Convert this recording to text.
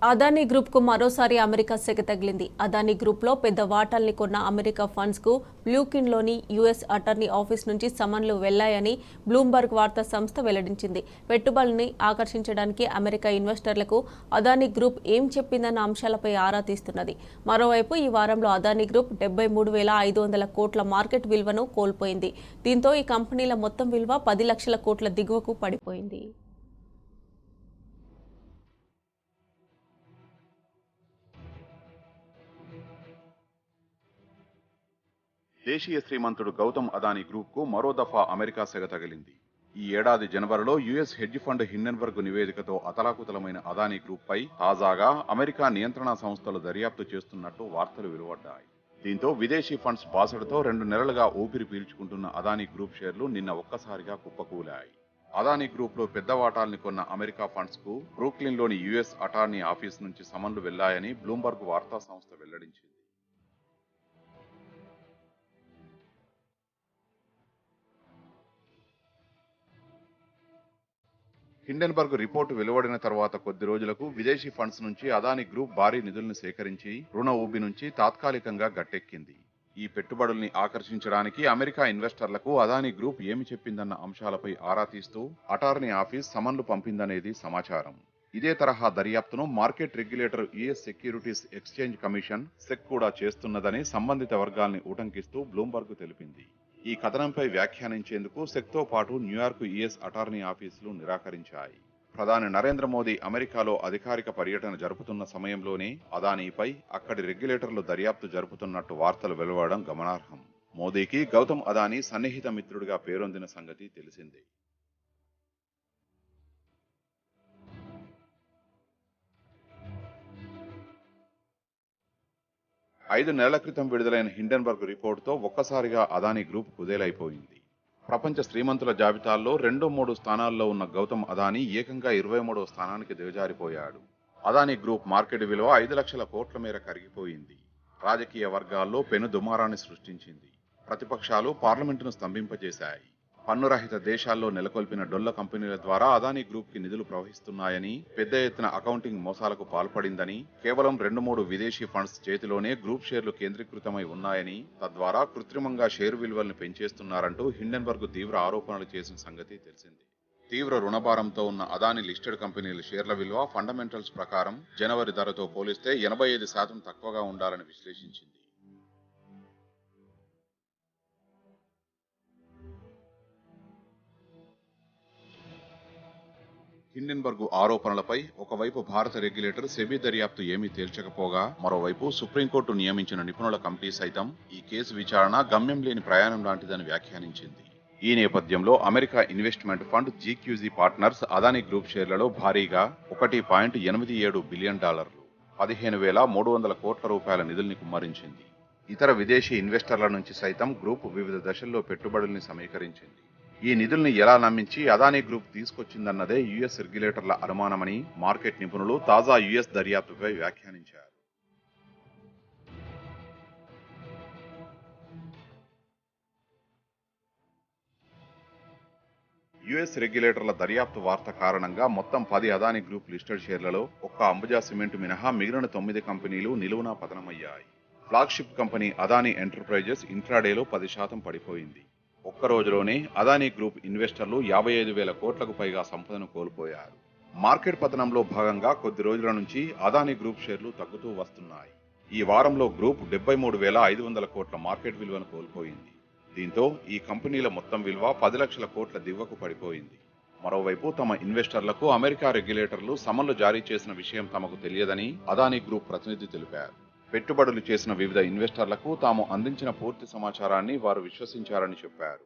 Adani group కు మరోసారి America సెగ తగిలింది. అదానీ గ్రూప్ లో పెద్ద వాటాల్ని కొన్న అమెరికా ఫండ్స్ కు బ్లూకిన్లోని యుఎస్ అటార్నీ ఆఫీస్ నుంచి సమన్లు వెళ్లాయని బ్లూంబర్గ్ వార్తా సంస్థ వెల్లడించింది. పెట్టుబడుల్ని ఆకర్షించడానికి అమెరికా ఇన్వెస్టర్లకు అదానీ గ్రూప్ ఏం చెప్పిందన్న అంశాలపై ఆరా తీస్తున్నది. మరోవైపు ఈ వారంలో అదానీ గ్రూప్ 73,500 కోట్ల మార్కెట్ విలువను కోల్పోయింది. దీంతో ఈ కంపెనీల మొత్తం విలువ 10 లక్షల కోట్ల దిగువకు పడిపోయింది. దేశీయ శ్రీమంతుడు గౌతమ్ అదానీ గ్రూప్ కు మరో దఫా అమెరికా సెగ తగిలింది. ఈ ఏడాది జనవరిలో యుఎస్ హెడ్జ్ ఫండ్ హిండెన్బర్గ్ నివేదికతో అతలాకుతలమైన అదానీ గ్రూప్ పై తాజాగా అమెరికా నియంత్రణ సంస్థలు దర్యాప్తు చేస్తున్నట్టు వార్తలు వెలువడ్డాయి. దీంతో విదేశీ ఫండ్స్ బాసడతో 2 నెలలుగా ఊపిరి పీల్చుకుంటున్న అదానీ గ్రూప్ షేర్లు నిన్న ఒక్కసారిగా కుప్పకూలాయి. అదానీ గ్రూప్ లో పెద్ద వాటాల్ని కొన్న అమెరికా ఫండ్స్ కు బ్రూక్లిన్లోని యుఎస్ అటార్నీ ఆఫీస్ నుంచి సమన్లు వెళ్లాయని బ్లూంబర్గ్ వార్తా సంస్థ వెల్లడించింది. హిండెన్బర్గ్ రిపోర్టు వెలువడిన తర్వాత కొద్ది రోజులకు విదేశీ ఫండ్స్ నుంచి అదానీ గ్రూప్ భారీ నిధులను సేకరించి రుణ ఊబి నుంచి తాత్కాలికంగా గట్టెక్కింది. ఈ పెట్టుబడుల్ని ఆకర్షించడానికి అమెరికా ఇన్వెస్టర్లకు అదానీ గ్రూప్ ఏమి చెప్పిందన్న అంశాలపై ఆరా తీస్తూ అటార్నీ ఆఫీస్ సమన్లు పంపిందనేది సమాచారం. ఇదే తరహా దర్యాప్తును market regulator US Securities Exchange Commission SEC కూడా చేస్తున్నదని సంబంధిత వర్గాల్ని ఉటంకిస్తూ బ్లూంబర్గ్ తెలిపింది. ఈ కథనంపై వ్యాఖ్యానించేందుకు సెక్తో పాటు న్యూయార్క్ యుఎస్ అటార్నీ ఆఫీసులు నిరాకరించాయి. ప్రధాని నరేంద్ర మోదీ అమెరికాలో అధికారిక పర్యటన జరుపుతున్న సమయంలోనే అదానీపై అక్కడి రెగ్యులేటర్లు దర్యాప్తు జరుపుతున్నట్టు వార్తలు వెలువడడం గమనార్హం. మోదీకి గౌతమ్ అదానీ సన్నిహిత మిత్రుడిగా పేరొందిన సంగతి తెలిసిందే. ఐదు నెలల క్రితం విడుదలైన హిండెన్బర్గ్ రిపోర్టుతో ఒక్కసారిగా అదానీ గ్రూప్ కుదేలైపోయింది. ప్రపంచ శ్రీమంతుల జాబితాల్లో 2-3 స్థానాల్లో ఉన్న గౌతమ్ అదానీ ఏకంగా 23వ స్థానానికి దిగజారిపోయాడు. అదానీ గ్రూప్ మార్కెట్ విలువ 5 లక్షల కోట్ల మేర కరిగిపోయింది. రాజకీయ వర్గాల్లో పెను దుమారాన్ని సృష్టించింది. ప్రతిపక్షాలు పార్లమెంటును స్తంభింపజేశాయి. పన్నురహిత దేశాల్లో నెలకొల్పిన డొల్ల కంపెనీల ద్వారా అదానీ గ్రూప్ కి నిధులు ప్రవహిస్తున్నాయని, పెద్ద ఎత్తున అకౌంటింగ్ మోసాలకు పాల్పడిందని, కేవలం 2-3 విదేశీ ఫండ్స్ చేతిలోనే గ్రూప్ షేర్లు కేంద్రీకృతమై ఉన్నాయని, తద్వారా కృత్రిమంగా షేరు విలువల్ని పెంచేస్తున్నారంటూ హిండెన్బర్గ్ తీవ్ర ఆరోపణలు చేసిన సంగతి తెలిసింది. తీవ్ర రుణభారంతో ఉన్న అదానీ లిస్టెడ్ కంపెనీల షేర్ల విలువ ఫండమెంటల్స్ ప్రకారం జనవరి ధరతో పోలిస్తే 85% తక్కువగా ఉండాలని విశ్లేషించింది. హిండెన్బర్గ్ ఆరోపణలపై ఒకవైపు భారత రెగ్యులేటర్ సెబీ దర్యాప్తు ఏమీ తేల్చకపోగా, మరోవైపు సుప్రీంకోర్టు నియమించిన నిపుణుల కమిటీ సైతం ఈ కేసు విచారణ గమ్యం లేని ప్రయాణం లాంటిదని వ్యాఖ్యానించింది. ఈ నేపథ్యంలో America investment fund GQG partners Adani group షేర్లలో భారీగా $1.87 బిలియన్ 15,300 కోట్ల రూపాయల నిధుల్ని కుమ్మరించింది. ఇతర విదేశీ ఇన్వెస్టర్ల నుంచి సైతం గ్రూప్ వివిధ దశల్లో పెట్టుబడుల్ని సమీకరించింది. ఈ నిధుల్ని ఎలా నమ్మించి అదానీ గ్రూప్ తీసుకొచ్చిందన్నదే యుఎస్ రెగ్యులేటర్ల అనుమానమని మార్కెట్ నిపుణులు తాజా యుఎస్ దర్యాప్తుపై వ్యాఖ్యానించారు. యుఎస్ రెగ్యులేటర్ల దర్యాప్తు వార్త కారణంగా మొత్తం 10 అదానీ గ్రూప్ లిస్టెడ్ షేర్లలో ఒక్క అంబుజా సిమెంట్ మినహా మిగిలిన 9 కంపెనీలు నిలువునా పతనమయ్యాయి. ఫ్లాగ్షిప్ కంపెనీ అదానీ ఎంటర్ప్రైజెస్ ఇంట్రాడేలో 10% పడిపోయింది. ఒక్క రోజులోనే అదానీ గ్రూప్ ఇన్వెస్టర్లు 55,000 కోట్లకు పైగా సంపదను కోల్పోయారు. మార్కెట్ పతనంలో భాగంగా కొద్ది రోజుల నుంచి అదానీ గ్రూప్ షేర్లు తగ్గుతూ వస్తున్నాయి. ఈ వారంలో గ్రూప్ 73,500 కోట్ల మార్కెట్ విలువను కోల్పోయింది. దీంతో ఈ కంపెనీల మొత్తం విలువ 10 లక్షల కోట్ల దిగువకు పడిపోయింది. మరోవైపు తమ ఇన్వెస్టర్లకు అమెరికా రెగ్యులేటర్లు సమన్లు జారీ చేసిన విషయం తమకు తెలియదని అదానీ గ్రూప్ ప్రతినిధి తెలిపారు. పెట్టుబడులు చేసిన వివిధ ఇన్వెస్టర్లకు తాము అందించిన పూర్తి సమాచారాన్ని వారు విశ్వసించారని చెప్పారు.